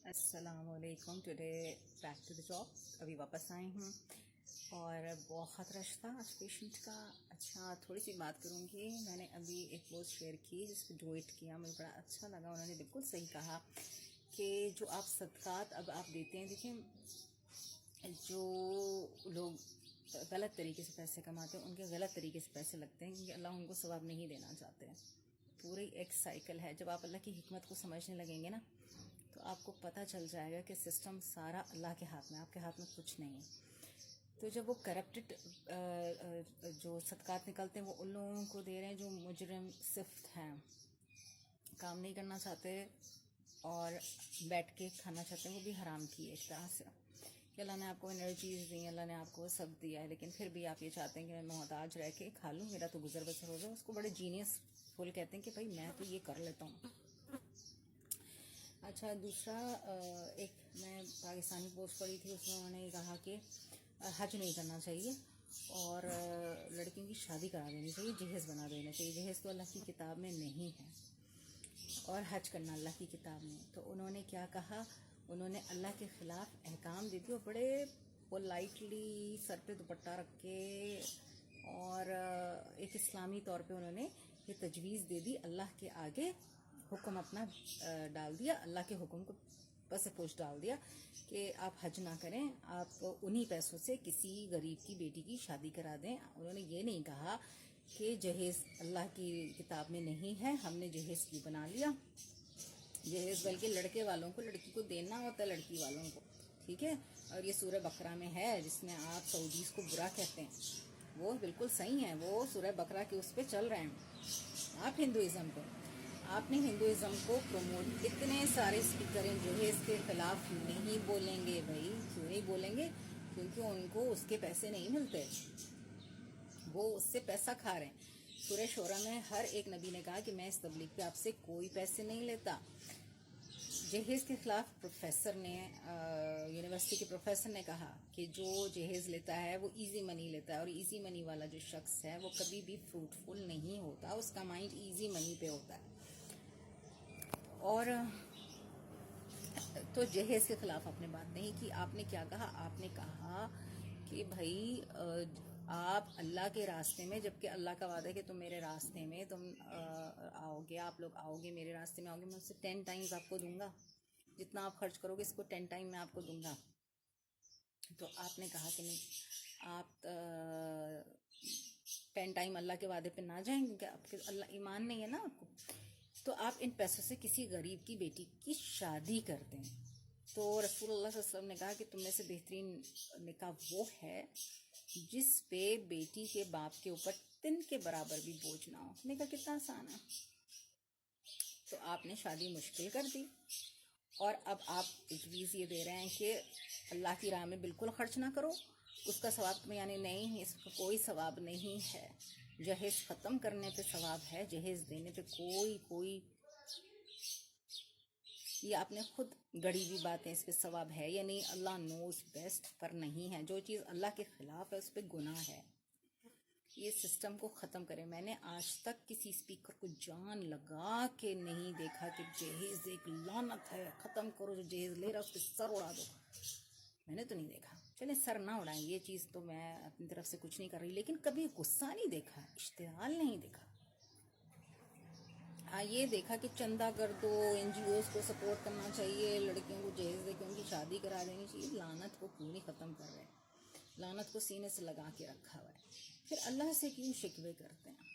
السلام علیکم. Today back to the job. ابھی واپس آئی ہوں اور بہت رش تھا آج پیشنٹ کا. اچھا تھوڑی سی بات کروں گی. میں نے ابھی ایک پوسٹ شیئر کی جس پہ ڈویٹ کیا, مجھے بڑا اچھا لگا. انہوں نے بالکل صحیح کہا کہ جو آپ صدقات اب آپ دیتے ہیں, دیکھیں جو لوگ غلط طریقے سے پیسے کماتے ہیں ان کے غلط طریقے سے پیسے لگتے ہیں, کیونکہ اللہ ان کو ثواب نہیں دینا چاہتے. پوری ایک سائیکل ہے. جب آپ اللہ کی حکمت کو سمجھنے لگیں گے نا تو آپ کو پتہ چل جائے گا کہ سسٹم سارا اللہ کے ہاتھ میں, آپ کے ہاتھ میں کچھ نہیں ہے. تو جب وہ کرپٹڈ جو صدقات نکلتے ہیں وہ ان لوگوں کو دے رہے ہیں جو مجرم صفت ہیں, کام نہیں کرنا چاہتے اور بیٹھ کے کھانا چاہتے ہیں, وہ بھی حرام کی ہے ایک طرح سے. کہ اللہ نے آپ کو انرجیز دی, اللہ نے آپ کو سب دیا ہے, لیکن پھر بھی آپ یہ چاہتے ہیں کہ میں محتاج رہ کے کھا لوں, میرا تو گزر بسر ہو جائے. اس کو بڑے جینیس فل کہتے ہیں کہ بھائی میں تو یہ کر لیتا ہوں. اچھا دوسرا, ایک میں پاکستانی پوسٹ پڑھی تھی, اس میں انہوں نے کہا کہ حج نہیں کرنا چاہیے اور لڑکیوں کی شادی کرا دینی چاہیے, جہیز بنا دینا چاہیے. جہیز تو اللہ کی کتاب میں نہیں ہے اور حج کرنا اللہ کی کتاب میں. تو انہوں نے کیا کہا, انہوں نے اللہ کے خلاف احکام دے دی اور بڑے پولائٹلی سر پہ دوپٹہ رکھ کے اور ایک اسلامی طور پہ انہوں نے یہ تجویز دے دی, اللہ کے آگے حکم اپنا ڈال دیا, اللہ کے حکم کو پس پوچھ ڈال دیا کہ آپ حج نہ کریں, آپ انہی پیسوں سے کسی غریب کی بیٹی کی شادی کرا دیں. انہوں نے یہ نہیں کہا کہ جہیز اللہ کی کتاب میں نہیں ہے, ہم نے جہیز کیوں بنا لیا. جہیز بلکہ لڑکے والوں کو, لڑکی کو دینا ہوتا ہے لڑکی والوں کو, ٹھیک ہے. اور یہ سورہ بقرہ میں ہے جس میں آپ سعودیز کو برا کہتے ہیں, وہ بالکل صحیح ہیں, وہ سورہ بقرہ کے اس پہ چل رہے ہیں. آپ ہندوازم کو, آپ نے ہندوازم کو پروموٹ, اتنے سارے اسپیکر ہیں جہیز کے خلاف نہیں بولیں گے. بھائی کیوں نہیں بولیں گے؟ کیونکہ ان کو اس کے پیسے نہیں ملتے, وہ اس سے پیسہ کھا رہے ہیں. سورہ شورہ میں ہر ایک نبی نے کہا کہ میں اس تبلیغ پہ آپ سے کوئی پیسے نہیں لیتا. جہیز کے خلاف پروفیسر نے, یونیورسٹی کے پروفیسر نے کہا کہ جو جہیز لیتا ہے وہ ایزی منی لیتا ہے, اور ایزی منی والا جو شخص ہے وہ کبھی بھی فروٹفل نہیں ہوتا, اس کا مائنڈ ایزی منی پہ ہوتا ہے. اور تو جہیز کے خلاف آپ نے بات نہیں کی. آپ نے کیا کہا, آپ نے کہا کہ بھائی آپ اللہ کے راستے میں, جبکہ اللہ کا وعدہ ہے کہ تم میرے راستے میں تم آؤ گے, آپ لوگ آؤ گے میرے راستے میں آؤ گے, میں اس سے 10 ٹائمز آپ کو دوں گا, جتنا آپ خرچ کرو گے اس کو 10 ٹائم میں آپ کو دوں گا. تو آپ نے کہا کہ نہیں, آپ 10 ٹائم اللہ کے وعدے پہ نہ جائیں کیونکہ آپ کے اللہ ایمان نہیں ہے نا آپ کو. تو آپ ان پیسوں سے کسی غریب کی بیٹی کی شادی کر دیں. تو رسول اللہ صلی اللہ علیہ وسلم نے کہا کہ تم میں سے بہترین نکاح وہ ہے جس پہ بیٹی کے باپ کے اوپر 3 کے برابر بھی بوجھ نہ ہو. نکاح کتنا آسان ہے. تو آپ نے شادی مشکل کر دی, اور اب آپ تجویز یہ دے رہے ہیں کہ اللہ کی راہ میں بالکل خرچ نہ کرو, اس کا ثواب تمہیں یعنی نہیں, اس کا کوئی ثواب نہیں ہے. جہیز ختم کرنے پہ ثواب ہے, جہیز دینے پہ کوئی یہ آپ نے خود گڑی ہوئی باتیں, اس پہ ثواب ہے یا نہیں اللہ نوز بیسٹ, پر نہیں ہے. جو چیز اللہ کے خلاف ہے اس پہ گناہ ہے. یہ سسٹم کو ختم کریں. میں نے آج تک کسی اسپیکر کو جان لگا کے نہیں دیکھا کہ جہیز ایک لعنت ہے, ختم کرو, جو جہیز لے رہا اس پہ سر اڑا دو. میں نے تو نہیں دیکھا. چلیں سر نہ اڑائیں, یہ چیز تو میں اپنی طرف سے کچھ نہیں کر رہی, لیکن کبھی غصہ نہیں دیکھا, اشتعال نہیں دیکھا. ہاں یہ دیکھا کہ چندہ کر دو, این جی اوز کو سپورٹ کرنا چاہیے, لڑکیوں کو جہیز دے کے ان کی شادی کرا دینی چاہیے. لعنت کو کیوں نہیں ختم کر رہے, لعنت کو سینے سے لگا کے رکھا ہوا ہے. پھر اللہ سے کیوں شکوے کرتے ہیں.